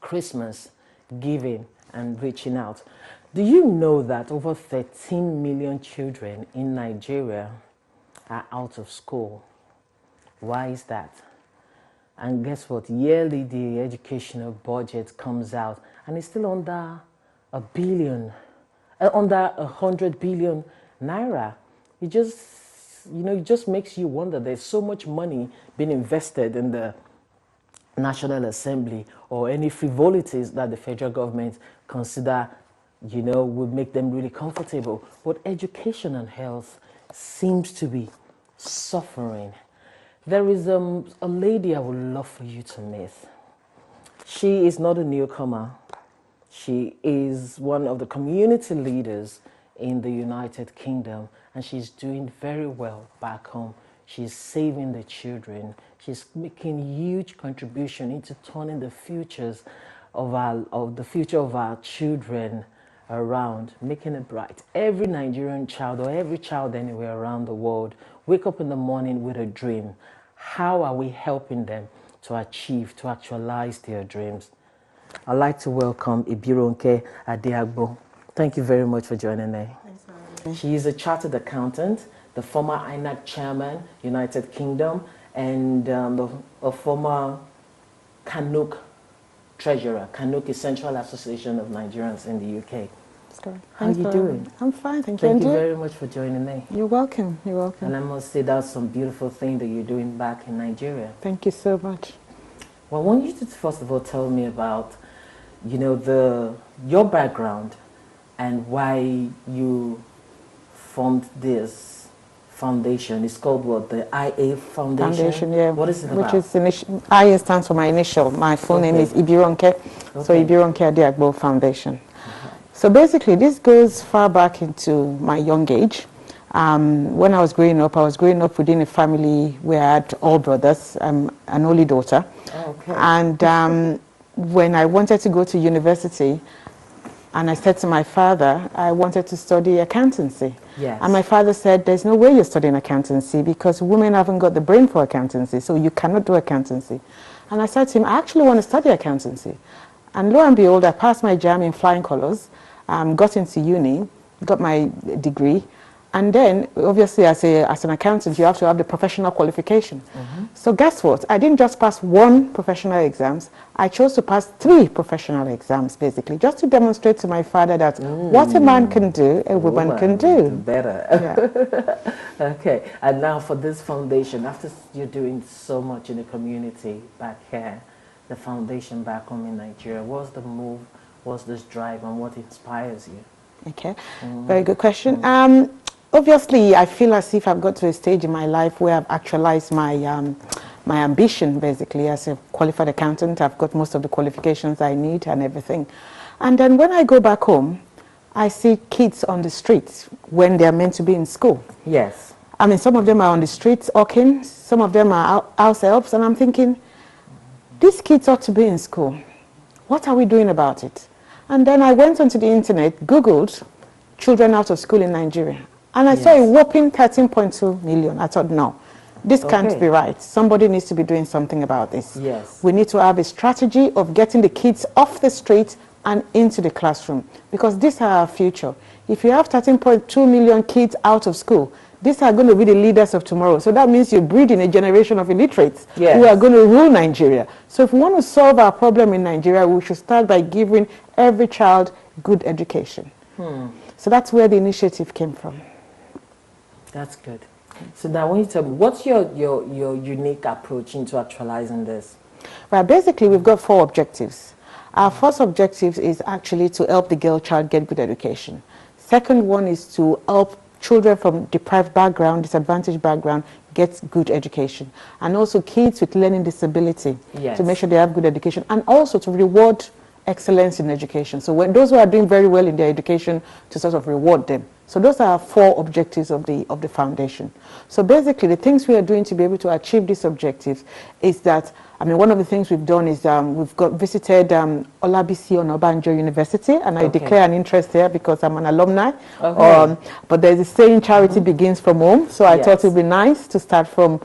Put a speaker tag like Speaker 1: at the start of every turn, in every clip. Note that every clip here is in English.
Speaker 1: Christmas, giving and reaching out. Do you know that over 13 million children in Nigeria are out of school? Why is that? And guess what? Yearly, the educational budget comes out and it's still under a billion, under 100 billion naira. It just makes you wonder. There's so much money being invested in the National Assembly or any frivolities that the federal government consider, would make them really comfortable. But education and health seems to be suffering. There is a lady I would love for you to meet. She is not a newcomer. She is one of the community leaders in the United Kingdom, and she's doing very well back home. She's saving the children. She's making huge contribution into turning the future of our children around, making it bright. Every Nigerian child or every child anywhere around the world wake up in the morning with a dream. How are we helping them to achieve, to actualize their dreams? I'd like to welcome Ibironke Adeagbo. Thank you very much for joining me.
Speaker 2: Thanks for having me.
Speaker 1: She is a chartered accountant, the former INAC chairman, United Kingdom, and a former Kanuk treasurer. Kanuk is Central Association of Nigerians in the UK.
Speaker 2: That's correct.
Speaker 1: How are you doing?
Speaker 2: I'm fine, thank you.
Speaker 1: Thank you very much for joining me.
Speaker 2: You're welcome. You're welcome.
Speaker 1: And I must say that's some beautiful thing that you're doing back in Nigeria.
Speaker 2: Thank you so much.
Speaker 1: Well, I want you to first of all tell me about, your background and why you formed this foundation. It's called what? The IA Foundation?
Speaker 2: Foundation, yeah.
Speaker 1: What is it about?
Speaker 2: Which is IA stands for my initial. My full name is Ibironke. So Ibironke Adeagbo Foundation. So basically, this goes far back into my young age. When I was growing up within a family where I had all brothers. I'm an only daughter.
Speaker 1: Oh, okay.
Speaker 2: And when I wanted to go to university, and I said to my father, I wanted to study accountancy.
Speaker 1: Yes.
Speaker 2: And my father said, there's no way you're studying accountancy because women haven't got the brain for accountancy, so you cannot do accountancy. And I said to him, I actually want to study accountancy. And lo and behold, I passed my JAM in flying colors, got into uni, got my degree, and then obviously as an accountant, you have to have the professional qualification. Mm-hmm. So guess what? I didn't just pass one professional exams, I chose to pass 3 professional exams basically, just to demonstrate to my father that what a man can do, a woman can do.
Speaker 1: Better. Yeah. Okay, and now for this foundation, after you're doing so much in the community back here, the foundation back home in Nigeria, what's the move, what's this drive, and what inspires you?
Speaker 2: Okay, very good question. Obviously, I feel as if I've got to a stage in my life where I've actualized my my ambition, basically. As a qualified accountant, I've got most of the qualifications I need and everything. And then when I go back home, I see kids on the streets when they're meant to be in school.
Speaker 1: Yes.
Speaker 2: I mean, some of them are on the streets hawking, some of them are house helps, and I'm thinking, these kids ought to be in school. What are we doing about it? And then I went onto the internet, Googled children out of school in Nigeria. And I saw a whopping 13.2 million. I thought, no, this can't be right. Somebody needs to be doing something about this.
Speaker 1: Yes.
Speaker 2: We need to have a strategy of getting the kids off the street and into the classroom, because these are our future. If you have 13.2 million kids out of school, these are going to be the leaders of tomorrow. So that means you're breeding a generation of illiterates who are going to rule Nigeria. So if we want to solve our problem in Nigeria, we should start by giving every child good education. So that's where the initiative came from.
Speaker 1: That's good. So now, when you tell me, what's your unique approach into actualizing this?
Speaker 2: Well, basically, we've got 4 objectives. Our first objective is actually to help the girl child get good education. Second one is to help children from deprived background, disadvantaged background, get good education. And also kids with learning disability, to make sure they have good education. And also to reward excellence in education. So when those who are doing very well in their education, to sort of reward them. So those are 4 objectives of the foundation. So basically, the things we are doing to be able to achieve these objectives is that, I mean, one of the things we've done is we've visited Olabisi Onabanjo University, and I declare an interest there because I'm an alumni. But there's a saying, charity begins from home. So I thought it would be nice to start from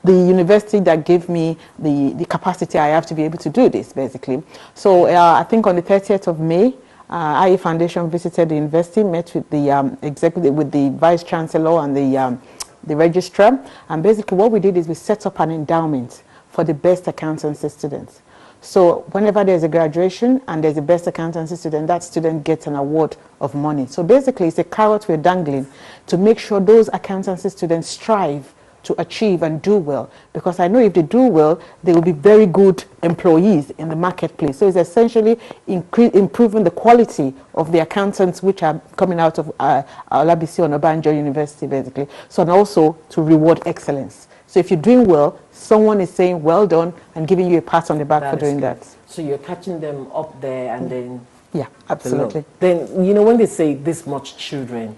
Speaker 2: the university that gave me the capacity I have to be able to do this, basically. So I think on the 30th of May, IE Foundation visited the university, met with the executive, with the vice chancellor and the registrar, and basically what we did is we set up an endowment for the best accountancy students. So whenever there's a graduation and there's a best accountancy student, that student gets an award of money. So basically it's a carrot we're dangling to make sure those accountancy students strive to achieve and do well, because I know if they do well, they will be very good employees in the marketplace. So it's essentially improving the quality of the accountants which are coming out of Olabisi Onabanjo University, basically. So, and also to reward excellence. So if you're doing well, someone is saying well done and giving you a pat on the back for doing that.
Speaker 1: So you're catching them up there and then...
Speaker 2: Yeah, absolutely.
Speaker 1: Then, you know, when they say this much children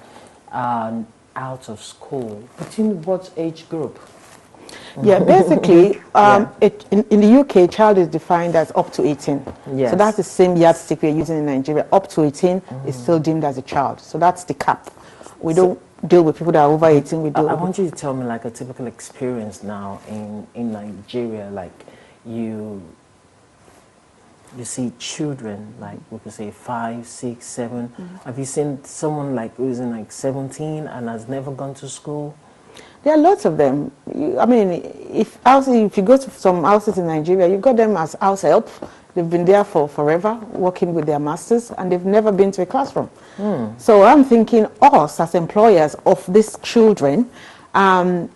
Speaker 1: out of school, between what age group?
Speaker 2: Yeah, basically, in the UK, child is defined as up to 18. Yes. So that's the same yardstick we're using in Nigeria. Up to 18 is still deemed as a child. So that's the cap. We don't deal with people that are over 18. We do.
Speaker 1: I want you to tell me like a typical experience now in Nigeria, like you see children, like we could say 5, 6, 7. Have you seen someone like who's in like 17 and has never gone to school?
Speaker 2: There are lots of them. I mean, if you go to some houses in Nigeria, you've got them as house help. They've been there for forever, working with their masters, and they've never been to a classroom. So I'm thinking us as employers of these children,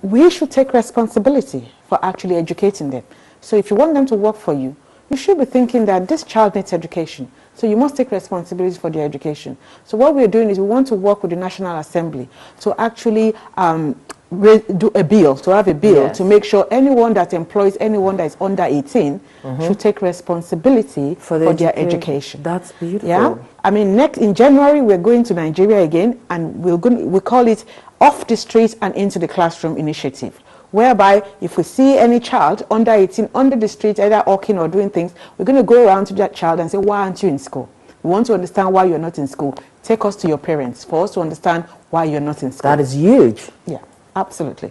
Speaker 2: we should take responsibility for actually educating them. So if you want them to work for you, you should be thinking that this child needs education. So you must take responsibility for their education. So what we're doing is we want to work with the National Assembly to actually do a bill, to have a bill to make sure anyone that employs anyone that is under 18 should take responsibility for their education.
Speaker 1: That's beautiful.
Speaker 2: Yeah, I mean, in January we're going to Nigeria again, and we call it Off the Street and Into the Classroom initiative, whereby if we see any child under 18 under the street, either walking or doing things, we're going to go around to that child and say, why aren't you in school? We want to understand why you're not in school. Take us to your parents for us to understand why you're not in school.
Speaker 1: That is huge.
Speaker 2: Yeah, absolutely.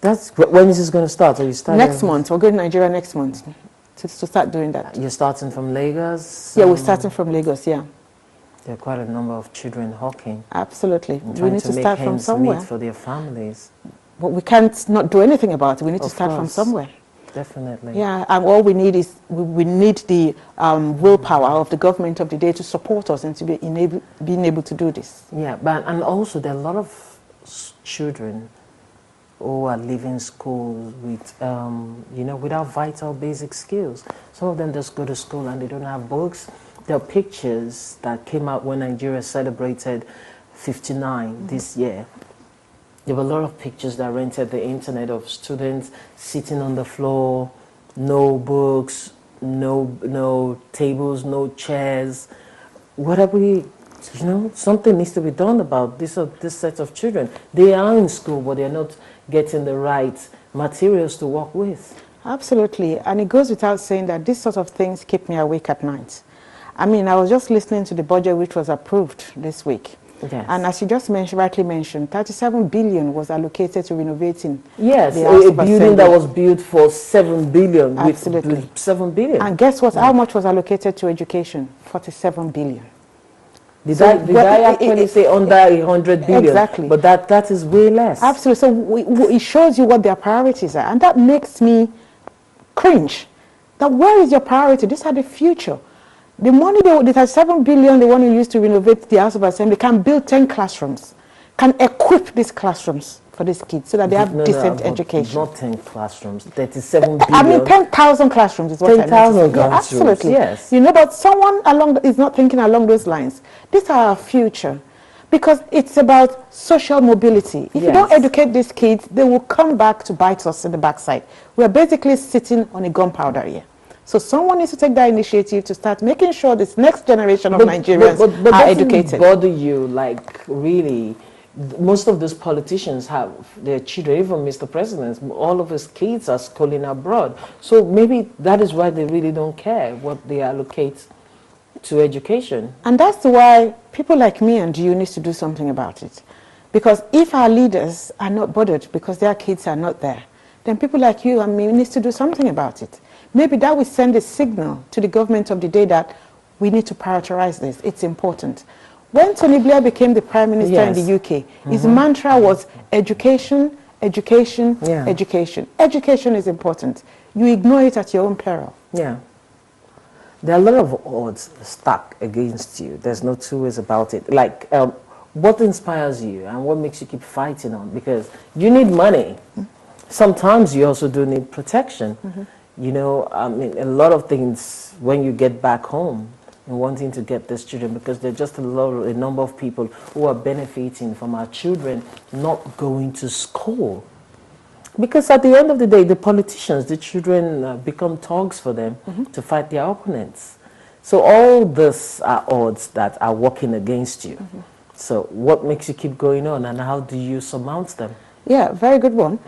Speaker 1: When is this going to start? Are you starting?
Speaker 2: Next month. We're going to Nigeria next month to start doing that.
Speaker 1: You're starting from Lagos?
Speaker 2: Yeah, we're starting from Lagos, yeah.
Speaker 1: There are quite a number of children hawking.
Speaker 2: Absolutely. We need to start from somewhere.
Speaker 1: Meet for their families.
Speaker 2: But we can't not do anything about it. We need to start from somewhere.
Speaker 1: Definitely.
Speaker 2: Yeah, and all we need is we need the willpower of the government of the day to support us and to be being able to do this.
Speaker 1: Yeah, and also there are a lot of children who are leaving schools with, without vital basic skills. Some of them just go to school and they don't have books. There are pictures that came out when Nigeria celebrated 59 this year. There were a lot of pictures that rented the internet of students sitting on the floor, no books, no tables, no chairs. What are we, something needs to be done about this set of children. They are in school, but they're not getting the right materials to work with.
Speaker 2: Absolutely, and it goes without saying that these sort of things keep me awake at night. I mean, I was just listening to the budget which was approved this week.
Speaker 1: Yes.
Speaker 2: And as you just rightly mentioned, 37 billion was allocated to renovating.
Speaker 1: Yes, a building that was built for 7 billion.
Speaker 2: Absolutely.
Speaker 1: With 7 billion.
Speaker 2: And guess what? How much was allocated to education? 47 billion.
Speaker 1: Did I actually say under 100 billion?
Speaker 2: Exactly.
Speaker 1: But that is way less.
Speaker 2: Absolutely. So it shows you what their priorities are. And that makes me cringe. That where is your priority? These are the future. The money they have 7 billion they want to use to renovate the House of Assembly can build 10 classrooms, can equip these classrooms for these kids so that they have decent education.
Speaker 1: Not 10 classrooms, 37 billion.
Speaker 2: I mean 10,000 classrooms is what
Speaker 1: 10,000 classrooms.
Speaker 2: Yeah, absolutely.
Speaker 1: Yes.
Speaker 2: But someone is not thinking along those lines. These are our future. Because it's about social mobility. If you don't educate these kids, they will come back to bite us in the backside. We're basically sitting on a gunpowder here. So someone needs to take that initiative to start making sure this next generation of Nigerians are educated.
Speaker 1: But bother you, like, really? Most of those politicians have their children, even Mr. President, all of his kids are schooling abroad. So maybe that is why they really don't care what they allocate to education.
Speaker 2: And that's why people like me and you need to do something about it. Because if our leaders are not bothered because their kids are not there, then people like you and me need to do something about it. Maybe that will send a signal to the government of the day that we need to prioritize this. It's important. When Tony Blair became the Prime Minister in the UK, his mantra was education, education, education. Education is important. You ignore it at your own peril.
Speaker 1: Yeah. There are a lot of odds stacked against you. There's no two ways about it. Like, what inspires you and what makes you keep fighting on? Because you need money. Sometimes you also do need protection. You know, I mean, a lot of things when you get back home and wanting to get these children, because there are just a number of people who are benefiting from our children not going to school. Because at the end of the day, the politicians, the children become thugs for them to fight their opponents. So all this are odds that are working against you. So what makes you keep going on, and how do you surmount them?
Speaker 2: Yeah, very good one.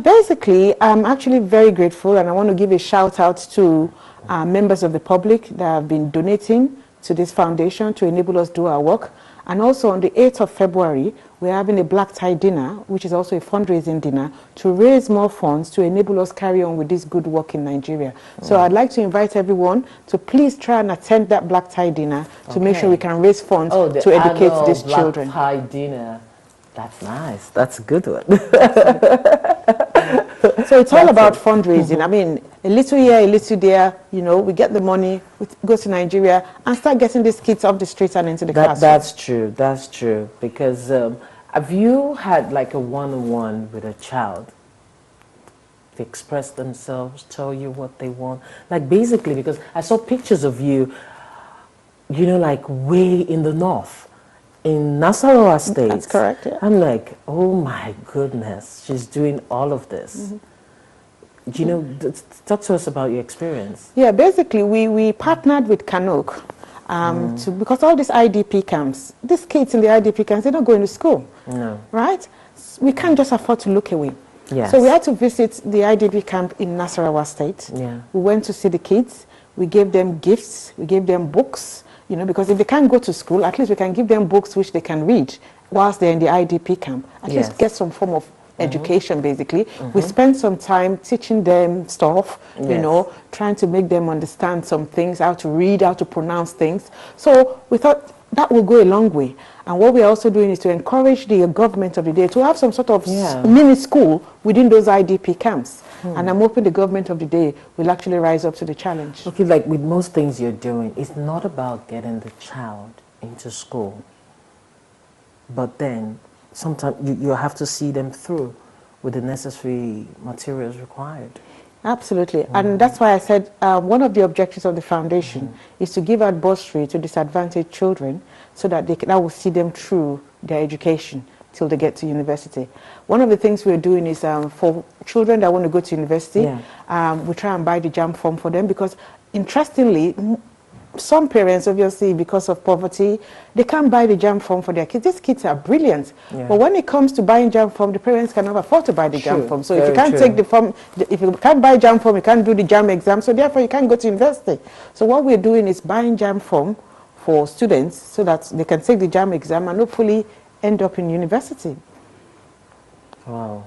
Speaker 2: Basically, I'm actually very grateful, and I want to give a shout out to members of the public that have been donating to this foundation to enable us do our work. And also on the 8th of February, we're having a black tie dinner, which is also a fundraising dinner, to raise more funds to enable us carry on with this good work in Nigeria. So I'd like to invite everyone to please try and attend that black tie dinner to make sure we can raise funds to educate these children.
Speaker 1: Black tie dinner. That's nice. That's a good one.
Speaker 2: So it's all about fundraising. I mean, a little here, a little there, you know, we get the money, we go to Nigeria and start getting these kids off the streets and into the classroom.
Speaker 1: That's true. That's true. Because have you had like a one-on-one with a child? They express themselves, tell you what they want. Like basically, because I saw pictures of you, you know, like way in the north. In Nasarawa State.
Speaker 2: That's correct, yeah.
Speaker 1: I'm like, oh my goodness, she's doing all of this. Do you know, talk to us about your experience.
Speaker 2: Yeah, basically we partnered with Kanok because all these IDP camps, these kids in the IDP camps, they're not going to school.
Speaker 1: No.
Speaker 2: Right? We can't just afford to look away.
Speaker 1: Yes.
Speaker 2: So we had to visit the IDP camp in Nasarawa State.
Speaker 1: Yeah.
Speaker 2: We went to see the kids. We gave them gifts. We gave them books. You know, because if they can't go to school, at least we can give them books which they can read whilst they're in the IDP camp. At least get some form of education, basically. We spend some time teaching them stuff, you know, trying to make them understand some things, how to read, how to pronounce things. So we thought that will go a long way. And what we're also doing is to encourage the government of the day to have some sort of mini school within those IDP camps. And I'm hoping the government of the day will actually rise up to the challenge.
Speaker 1: Okay, like with most things you're doing, it's not about getting the child into school. But then sometimes you have to see them through with the necessary materials required.
Speaker 2: Absolutely. And that's why I said one of the objectives of the foundation is to give out bursary to disadvantaged children so that that will see them through their education till they get to university. One of the things we're doing is for children that want to go to university, we try and buy the JAM form for them because, interestingly, some parents, obviously, because of poverty, they can't buy the JAM form for their kids. These kids are brilliant. But when it comes to buying JAM form, the parents cannot afford to buy the JAM form. So if you can't take the form, if you can't buy JAM form, you can't do the JAM exam. So therefore, you can't go to university. So what we're doing is buying JAM form for students so that they can take the JAM exam and hopefully end up in university.
Speaker 1: Wow.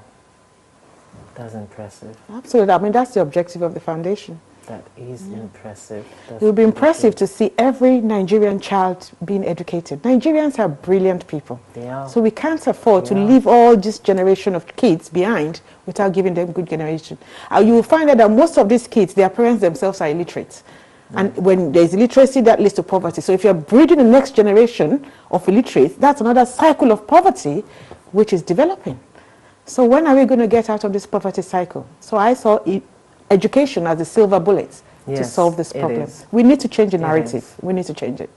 Speaker 1: That's impressive.
Speaker 2: Absolutely. I mean, that's the objective of the foundation.
Speaker 1: That is impressive.
Speaker 2: It will be impressive to see every Nigerian child being educated. Nigerians are brilliant people.
Speaker 1: They are.
Speaker 2: So we can't afford to leave all this generation of kids behind without giving them good generation. You will find out that most of these kids, their parents themselves are illiterate. And when there's illiteracy, that leads to poverty. So if you're breeding the next generation of illiterates, that's another cycle of poverty which is developing. So when are we going to get out of this poverty cycle? So I saw education as a silver bullet to solve this problem. We need to change the narrative. We need to change it.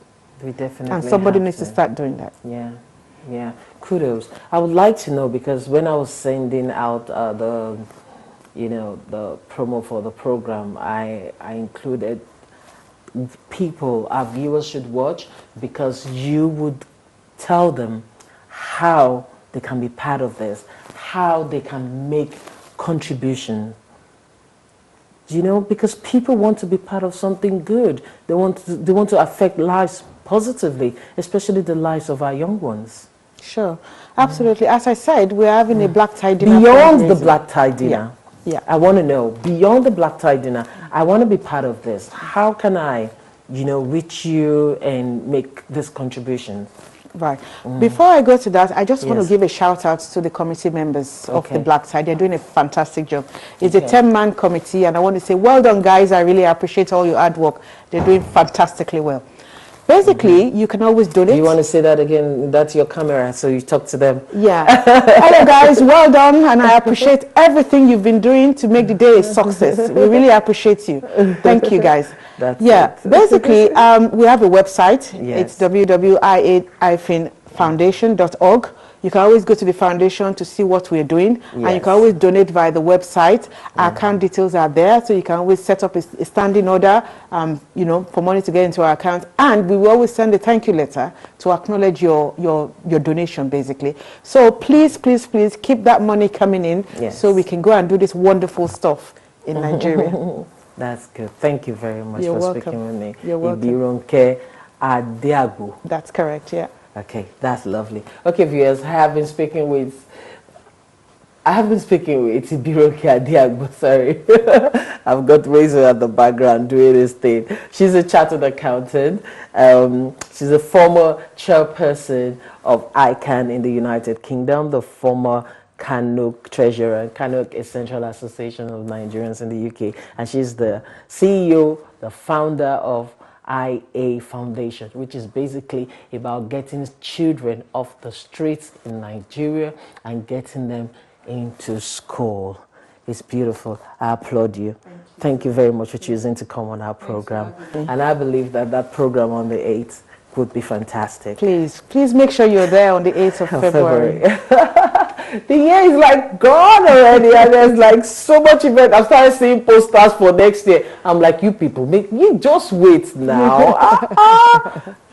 Speaker 1: We definitely
Speaker 2: And somebody needs to start doing that.
Speaker 1: Yeah, yeah. Kudos. I would like to know, because when I was sending out the promo for the program, I included people, our viewers should watch, because you would tell them how they can be part of this, how they can make contribution. You know, because people want to be part of something good. They want to affect lives positively, especially the lives of our young ones.
Speaker 2: Sure, absolutely. As I said, we're having a black tie dinner.
Speaker 1: Beyond the black tie dinner.
Speaker 2: Yeah.
Speaker 1: I want to know, beyond the black tie dinner, I want to be part of this. How can I, reach you and make this contribution?
Speaker 2: Right. Before I go to that, I just want to
Speaker 1: Yes.
Speaker 2: give a shout out to the committee members of the
Speaker 1: Okay.
Speaker 2: Black Tie. They're doing a fantastic job. It's
Speaker 1: Okay.
Speaker 2: a 10-man committee, and I want to say, well done, guys. I really appreciate all your hard work. They're doing fantastically well. Basically, you can always donate.
Speaker 1: Do you want to say that again? That's your camera, so you talk to them.
Speaker 2: Yeah. Hello, guys. Well done, and I appreciate everything you've been doing to make the day a success. We really appreciate you. Thank you, guys.
Speaker 1: That's
Speaker 2: yeah.
Speaker 1: it.
Speaker 2: Basically, we have a website.
Speaker 1: Yes.
Speaker 2: It's www.ia-foundation.org. You can always go to the foundation to see what we're doing, and you
Speaker 1: Yes.
Speaker 2: can always donate via the website. Our account details are there, so you can always set up a standing order, for money to get into our account. And we will always send a thank you letter to acknowledge your donation, basically. So please, please, please keep that money coming in,
Speaker 1: Yes.
Speaker 2: so we can go and do this wonderful stuff in Nigeria.
Speaker 1: That's good. Thank you very much
Speaker 2: You're
Speaker 1: for
Speaker 2: welcome.
Speaker 1: speaking with me.
Speaker 2: You're welcome.
Speaker 1: Ibironke Adeagbo.
Speaker 2: That's correct, yeah.
Speaker 1: Okay, that's lovely. Okay, viewers, I have been speaking with Ibironke Adeagbo, sorry. I've got Razor at the background doing this thing. She's a chartered accountant. She's a former chairperson of ICANN in the United Kingdom, the former Kanuk treasurer. Kanuk is Central Association of Nigerians in the UK. And she's the CEO, the founder of IA Foundation, which is basically about getting children off the streets in Nigeria and getting them into school. It's beautiful. I applaud you. Thank you very much for choosing to come on our program. And I believe that program on the 8th would be fantastic.
Speaker 2: Please make sure you're there on the 8th of February.
Speaker 1: The year is like gone already, and there's like so much event. I've started seeing posters for next year. I'm like, you people, you just wait now.